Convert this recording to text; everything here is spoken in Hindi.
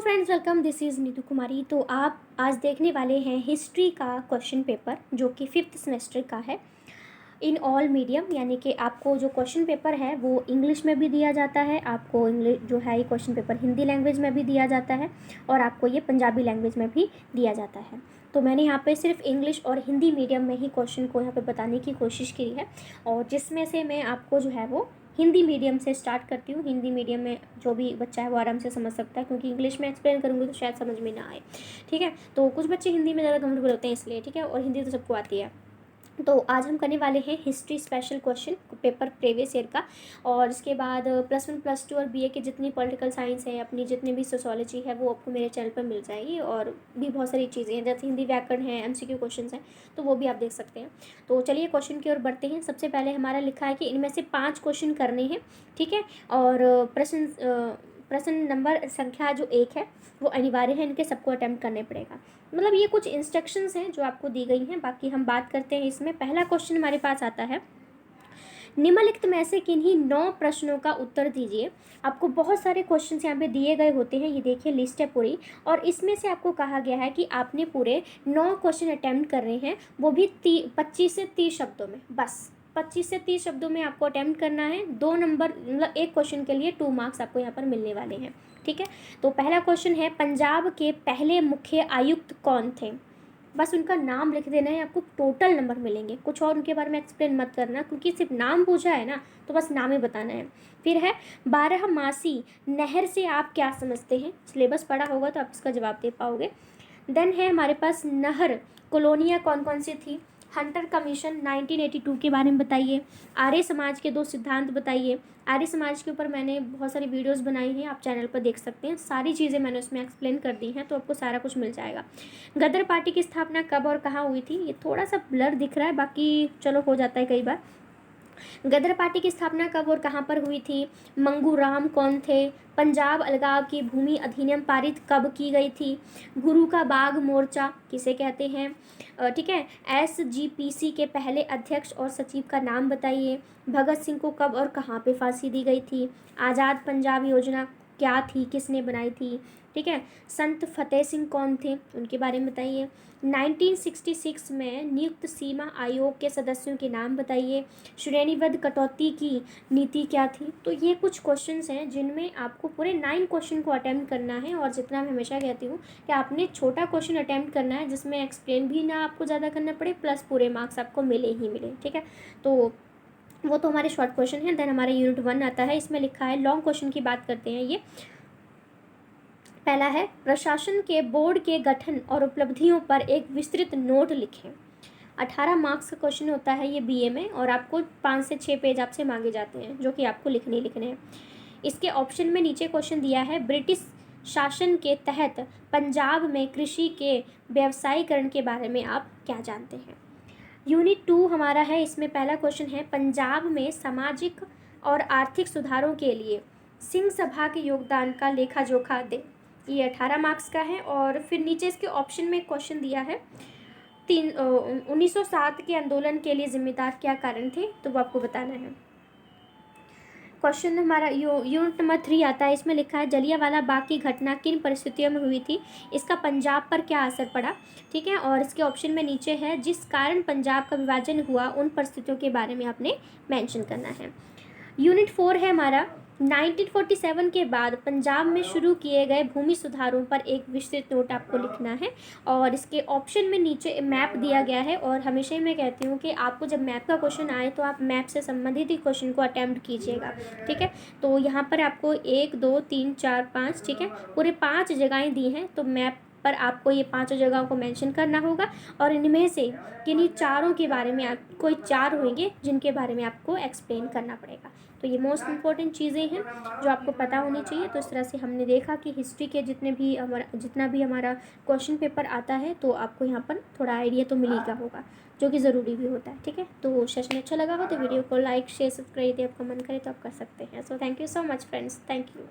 Friends, welcome. This is Neetu Kumari. तो आप आज देखने वाले हैं हिस्ट्री का क्वेश्चन पेपर जो कि 5th सेमेस्टर का है इन ऑल मीडियम। यानी कि आपको जो क्वेश्चन पेपर है वो इंग्लिश में भी दिया जाता है, आपको इंग्लिश जो है ये क्वेश्चन पेपर हिंदी लैंग्वेज में भी दिया जाता है और आपको ये पंजाबी लैंग्वेज में भी दिया जाता है। तो मैंने यहाँ पे सिर्फ इंग्लिश और हिंदी मीडियम में ही क्वेश्चन को यहाँ पे बताने की कोशिश की है, और जिसमें से मैं आपको जो है वो हिंदी मीडियम से स्टार्ट करती हूँ। हिंदी मीडियम में जो भी बच्चा है वो आराम से समझ सकता है, क्योंकि इंग्लिश में एक्सप्लेन करूँगी तो शायद समझ में ना आए। ठीक है, तो कुछ बच्चे हिंदी में ज़्यादा कंफर्टेबल होते हैं इसलिए। ठीक है, और हिंदी तो सबको आती है। तो आज हम करने वाले हैं history special question paper previous year का, और इसके बाद +1 +2 और बीए की जितनी पॉलिटिकल साइंस है, अपनी जितनी भी सोशोलॉजी है, वो आपको मेरे चैनल पर मिल जाएगी। और भी बहुत सारी चीज़ें हैं, जैसे हिंदी व्याकरण है, एमसीक्यू क्वेश्चन हैं, तो वो भी आप देख सकते हैं। तो चलिए क्वेश्चन की ओर बढ़ते हैं। सबसे पहले हमारा लिखा है कि इनमें से 5 क्वेश्चन करने हैं। ठीक है, और प्रश्न नंबर संख्या जो 1 है वो अनिवार्य है, इनके सबको अटेम्प्ट करने पड़ेगा। मतलब ये कुछ इंस्ट्रक्शंस हैं जो आपको दी गई हैं। बाकी हम बात करते हैं इसमें। पहला क्वेश्चन हमारे पास आता है, निम्नलिखित में से किन्हीं 9 प्रश्नों का उत्तर दीजिए। आपको बहुत सारे क्वेश्चन यहाँ पे दिए गए होते हैं, ये देखिए लिस्ट है पूरी, और इसमें से आपको कहा गया है कि आपने पूरे 9 क्वेश्चन अटेम्प्ट कर रहे हैं, वो भी 25 से 30 शब्दों में। बस 25 से 30 शब्दों में आपको अटेम्प्ट करना है। 2 नंबर, मतलब एक क्वेश्चन के लिए 2 मार्क्स आपको यहाँ पर मिलने वाले हैं। ठीक है, तो पहला क्वेश्चन है, पंजाब के पहले मुख्य आयुक्त कौन थे? बस उनका नाम लिख देना है, आपको टोटल नंबर मिलेंगे। कुछ और उनके बारे में एक्सप्लेन मत करना, क्योंकि सिर्फ नाम पूछा है ना, तो बस नाम ही बताना है। फिर है, 12मासी नहर से आप क्या समझते हैं? सिलेबस पढ़ा होगा तो आप इसका जवाब दे पाओगे। देन है हमारे पास, नहर कॉलोनियाँ कौन कौन सी थी? हंटर कमीशन 1982 के बारे में बताइए। आर्य समाज के 2 सिद्धांत बताइए। आर्य समाज के ऊपर मैंने बहुत सारी वीडियोस बनाई हैं, आप चैनल पर देख सकते हैं। सारी चीज़ें मैंने उसमें एक्सप्लेन कर दी हैं, तो आपको सारा कुछ मिल जाएगा। गदर पार्टी की स्थापना कब और कहाँ हुई थी? ये थोड़ा सा ब्लर दिख रहा है, बाकी चलो हो जाता है कई बार। गदर पार्टी की स्थापना कब और कहाँ पर हुई थी? मंगू राम कौन थे? पंजाब अलगाव की भूमि अधिनियम पारित कब की गई थी? गुरु का बाग मोर्चा किसे कहते हैं? ठीक है, SGPC के पहले अध्यक्ष और सचिव का नाम बताइए। भगत सिंह को कब और कहाँ पे फांसी दी गई थी? आज़ाद पंजाब योजना क्या थी, किसने बनाई थी? ठीक है, संत फतेह सिंह कौन थे, उनके बारे में बताइए। 1966 में नियुक्त सीमा आयोग के सदस्यों के नाम बताइए। श्रेणीबद्ध कटौती की नीति क्या थी? तो ये कुछ क्वेश्चंस हैं जिनमें आपको पूरे 9 क्वेश्चन को अटेम्प्ट करना है। और जितना मैं हमेशा कहती हूँ कि आपने छोटा क्वेश्चन अटेम्प्ट करना है, जिसमें एक्सप्लेन भी ना आपको ज़्यादा करना पड़े, प्लस पूरे मार्क्स आपको मिले ही मिले। ठीक है, तो वो तो हमारे शॉर्ट क्वेश्चन हैं। देन हमारे यूनिट 1 आता है, इसमें लिखा है, लॉन्ग क्वेश्चन की बात करते हैं। ये पहला है, प्रशासन के बोर्ड के गठन और उपलब्धियों पर एक विस्तृत नोट लिखें। 18 मार्क्स का क्वेश्चन होता है ये बीए में, और आपको 5 से 6 पेज आपसे मांगे जाते हैं, जो कि आपको लिखने हैं। इसके ऑप्शन में नीचे क्वेश्चन दिया है, ब्रिटिश शासन के तहत पंजाब में कृषि के व्यवसायीकरण के बारे में आप क्या जानते हैं? यूनिट 2 हमारा है, इसमें पहला क्वेश्चन है, पंजाब में सामाजिक और आर्थिक सुधारों के लिए सिंह सभा के योगदान का लेखा जोखा दे। ये 18 मार्क्स का है। और फिर नीचे इसके ऑप्शन में क्वेश्चन दिया है, 1907 के आंदोलन के लिए जिम्मेदार क्या कारण थे? तो वो आपको बताना है। क्वेश्चन हमारा यूनिट नंबर 3 आता है, इसमें लिखा है, जलियांवाला बाग की घटना किन परिस्थितियों में हुई थी? इसका पंजाब पर क्या असर पड़ा? ठीक है, और इसके ऑप्शन में नीचे है, जिस कारण पंजाब का विभाजन हुआ उन परिस्थितियों के बारे में आपने मेंशन करना है। यूनिट 4 है हमारा, 1947 के बाद पंजाब में शुरू किए गए भूमि सुधारों पर एक विस्तृत नोट आपको लिखना है। और इसके ऑप्शन में नीचे मैप दिया गया है, और हमेशा ही मैं कहती हूँ कि आपको जब मैप का क्वेश्चन आए तो आप मैप से संबंधित ही क्वेश्चन को अटेम्प्ट कीजिएगा। ठीक है, तो यहाँ पर आपको 1 2 3 4 5, ठीक है, पूरे 5 जगहें दी हैं, तो मैप पर आपको ये 5 जगहों को मेंशन करना होगा। और इनमें से किन्हीं चारों के बारे में, आप कोई 4 होंगे जिनके बारे में आपको एक्सप्लेन करना पड़ेगा। तो ये मोस्ट इम्पॉर्टेंट चीज़ें हैं जो आपको पता होनी चाहिए। तो इस तरह से हमने देखा कि हिस्ट्री के जितना भी हमारा क्वेश्चन पेपर आता है, तो आपको यहाँ पर थोड़ा आइडिया तो मिल ही का होगा, जो कि ज़रूरी भी होता है। ठीक है, तो सेशन अच्छा लगा हो तो वीडियो को लाइक शेयर सब्सक्राइब, यदि आपका मन करे तो आप कर सकते हैं। So thank you so much friends, thank you.